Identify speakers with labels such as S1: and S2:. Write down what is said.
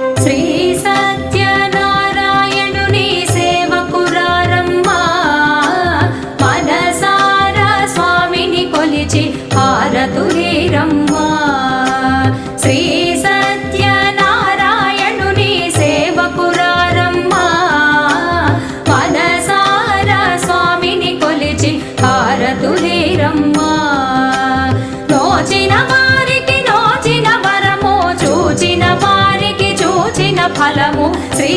S1: శ్రీ సత్యనారాయణుని సేవకురారమ్మా మనసారా స్వామిని కొలిచి హారతులేరమ్మా శ్రీ సత్యనారాయణుని సేవకురారమ్మా మనసారా స్వామిని కొలిచి హారతులేరమ్మా నోచిన వారికి నోచిన వరము చూచిన వారికి చూచిన ఫలము శ్రీ